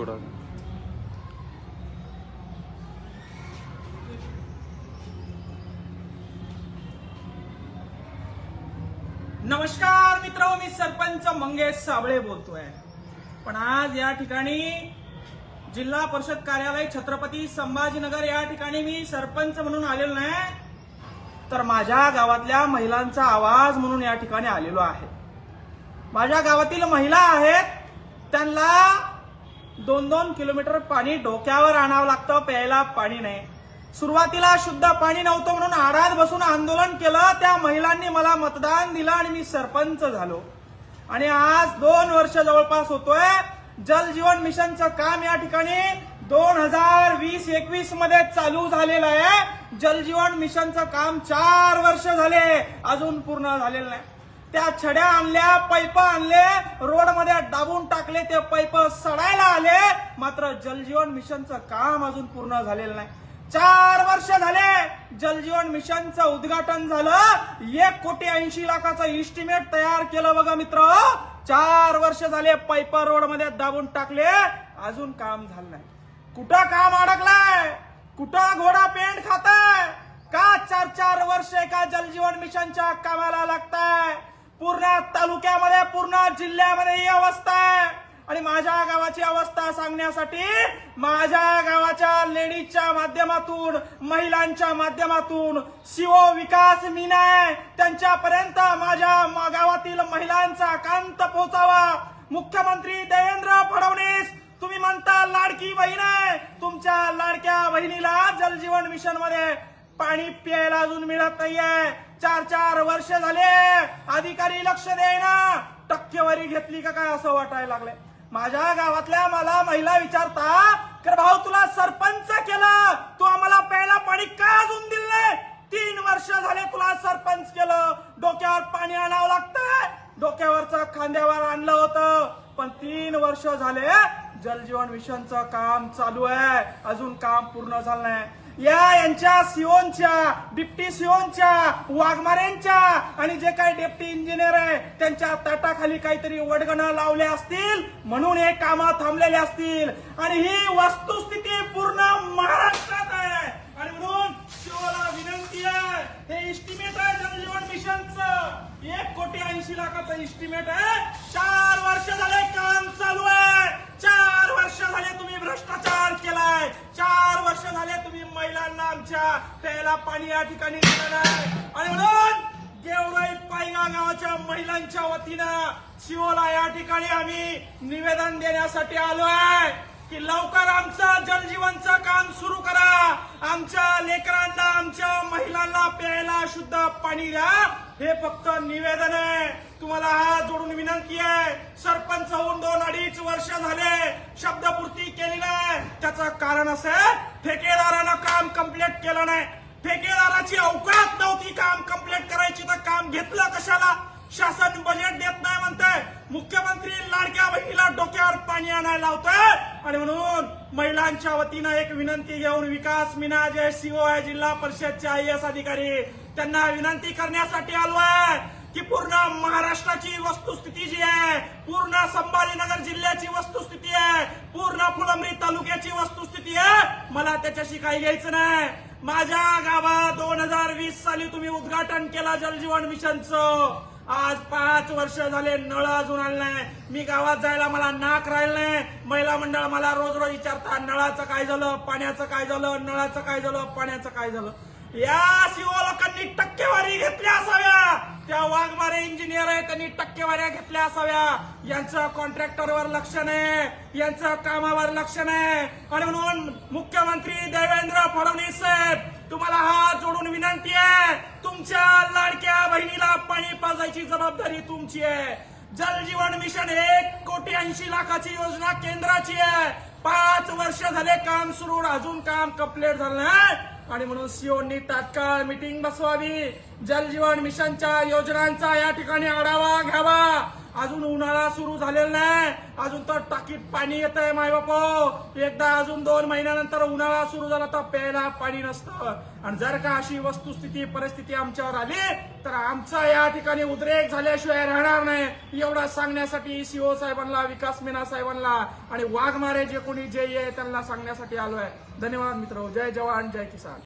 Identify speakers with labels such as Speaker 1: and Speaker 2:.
Speaker 1: थोडा.
Speaker 2: नमस्कार मित्रांनो, मी सरपंच मंगेश साबळे बोलतोय. पण आज या ठिकाणी जिल्हा परिषद कार्यालय छत्रपती संभाजीनगर या ठिकाणी मी सरपंच म्हणून आलेलो नाही, तर माझ्या गावातल्या महिलांचा आवाज म्हणून या ठिकाणी आलेलो आहे. माझ्या गावातील महिला आहेत, त्यांना 2-2 किलोमीटर पाणी डोक्यावर आणावं लागतं, प्यायला पाणी नाही. सुरुवातीला शुद्ध पाणी नव्हतं म्हणून आडात बसून आंदोलन केलं. त्या महिलांनी मला मतदान दिलं आणि मी सरपंच झालो. आणि आज 2 वर्ष जवळपास होतोय. जल जीवन मिशनचं काम या ठिकाणी 2020-21 मध्ये चालू झालेलं आहे. जल जीवन मिशनचं काम 4 वर्ष झाले, अजून पूर्ण झालेलं नाही. त्या छड्या आणल्या, पैप आणले, रोडमध्ये दाबून टाकले, ते पैप सडायला आले, मात्र जल जीवन मिशनचं काम अजून पूर्ण झालेलं नाही. 4 वर्ष झाले जल जीवन मिशनचं उद्घाटन झालं. 1,80,00,000चं इस्टिमेट तयार केलं बघा मित्र. 4 वर्ष झाले, पैप रोडमध्ये दाबून टाकले, अजून काम झालं नाही. कुठं काम अडकलाय? कुठं घोडा पेंट खाताय? का 4-4 वर्ष एका जल जीवन मिशनच्या कामाला लागताय? पूर्ण तालुक्यामध्ये, पूर्ण जिल्ह्यामध्ये ही अवस्था आहे. आणि माझ्या गावाची अवस्था सांगण्यासाठी माझ्या गावाच्या लेडीजच्या माध्यमातून, महिलांच्या माध्यमातून सीओ विकास मीना आहे, त्यांच्यापर्यंत माझ्या गावातील महिलांचा कांत पोहोचावा. मुख्यमंत्री देवेंद्र फडणवीस, तुम्ही म्हणता लाडकी बहीण आहे, तुमच्या लाडक्या बहिणीला जल जीवन मिशन मध्ये पाणी प्यायला अजून मिळत नाहीये. 4-4 वर्ष झाले, अधिकारी लक्ष देईना. टक्केवारी घेतली का काय असं वाटायला लागलंय. माझ्या गावातल्या मला महिला विचारता, तर भाऊ तुला सरपंच केलं, तू आम्हाला प्यायला पाणी का अजून दिलं नाही? 3 वर्ष झाले तुला सरपंच केलं, डोक्यावर पाणी आणावं लागतंय. डोक्यावरचं खांद्यावर आणलं होतं, पण 3 वर्ष झाले जल जीवन मिशनचं काम चालू आहे, अजून काम पूर्ण झालं नाही. यांच्या सीओनच्या, डिप्टी सीओनच्या, वाघमारेंच्या आणि जे काही डेप्टी इंजिनियर आहे त्यांच्या ताटाखाली काहीतरी वडगणं लावले असतील, म्हणून हे कामं थांबलेले असतील. आणि ही वस्तुस्थिती पूर्ण महाराष्ट्रात आहे. आणि म्हणून सीओला विनंती आहे, हे इस्टिमेट आहे जल जीवन मिशनचं, 1,80,00,000चं इस्टिमेट आहे. 4 वर्ष झाले काम चालू आहे. 4 वर्ष झाले तुम्ही भ्रष्टाचार केलाय. 4 वर्ष झाले तुम्ही महिलांना आमच्या प्यायला पाणी या ठिकाणी दिलं नाही. आणि म्हणून गेवराई पायगा गावाच्या महिलांच्या वतीनं सीओला या ठिकाणी आम्ही निवेदन देण्यासाठी आलो आहे की लवकर आमचं जल जीवनचं काम सुरू करा. आमच्या लेकरांना, आमच्या महिलांना प्यायला शुद्ध पाणी द्या. हे फक्त निवेदन आहे. तुम्हाला हात जोडून विनंती आहे. सरपंच होऊन 2-2.5 वर्ष झाले, शब्दपूर्ती केली नाही. त्याचं कारण असं आहे, ठेकेदारानं काम कंप्लीट केलं नाही. ठेकेदाराची अवकात नव्हती काम कंप्लीट करायची, तर काम घेतलं कशाला? शासन बजेट देत नाही म्हणतंय. मुख्यमंत्री लाडक्या बहिणीला डोक्यावर पाणी आणायला लावतोय. आणि म्हणून महिलांच्या वतीनं एक विनंती घेऊन विकास मीना, जे सीओ आहे जिल्हा परिषदचे IAS अधिकारी, त्यांना विनंती करण्यासाठी आलो आहे की पूर्ण महाराष्ट्राची वस्तुस्थिती जी आहे, पूर्ण संभाजीनगर जिल्ह्याची वस्तुस्थिती आहे, पूर्ण फुलंब्री तालुक्याची वस्तुस्थिती आहे, मला त्याच्याशी काही घ्यायचं नाही. माझ्या गावात 2020 साली तुम्ही उद्घाटन केलं जल जीवन मिशनचं. आज 5 वर्ष झाले, नळ अजून आलं नाही. मी गावात जायला मला नाक राहिलं नाही. महिला मंडळ मला रोज विचारतात, नळाचं काय झालं, पाण्याचं काय झालं, नळाचं काय झालं, पाण्याचं काय झालं. या सीओ लोकांनी टक्केवारी घेतल्या असाव्या. त्या वाघमारे इंजिनियर आहे, त्यांनी टक्केवाऱ्या घेतल्या असाव्या. यांचं कॉन्ट्रॅक्टरवर लक्ष नाही, यांचं कामावर लक्ष नाही. आणि म्हणून मुख्यमंत्री देवेंद्र फडणवीस साहेब, तुम्हाला हात जोडून विनंती आहे, तुमच्या लाडक्या बहिणीला पाणी पाजायची जबाबदारी तुमची आहे. जल जीवन मिशन 1,80,00,000ची योजना केंद्राची आहे. 5 वर्ष झाले काम सुरू, अजून काम कंप्लीट झालं नाही. आणि म्हणून सीओनी तात्काळ मीटिंग बसवावी. जल जीवन मिशनच्या योजनांचा या ठिकाणी आढावा घ्यावा. अजून उन्हाळा सुरू झालेला नाही, अजून तर टाकीत पाणी येत आहे माय बापो. एकदा अजून 2 महिन्यानंतर उन्हाळा सुरू झाला तर प्यायला पाणी नसतं. आणि जर का अशी वस्तुस्थिती परिस्थिती आमच्यावर आली तर आमचा या ठिकाणी उद्रेक झाल्याशिवाय राहणार नाही. एवढा सांगण्यासाठी सीओ साहेबांना, विकास मीना साहेबांना आणि वाघमारे जे कोणी जे आहे त्यांना सांगण्यासाठी आलोय. धन्यवाद मित्र. जय जवान जय किसान.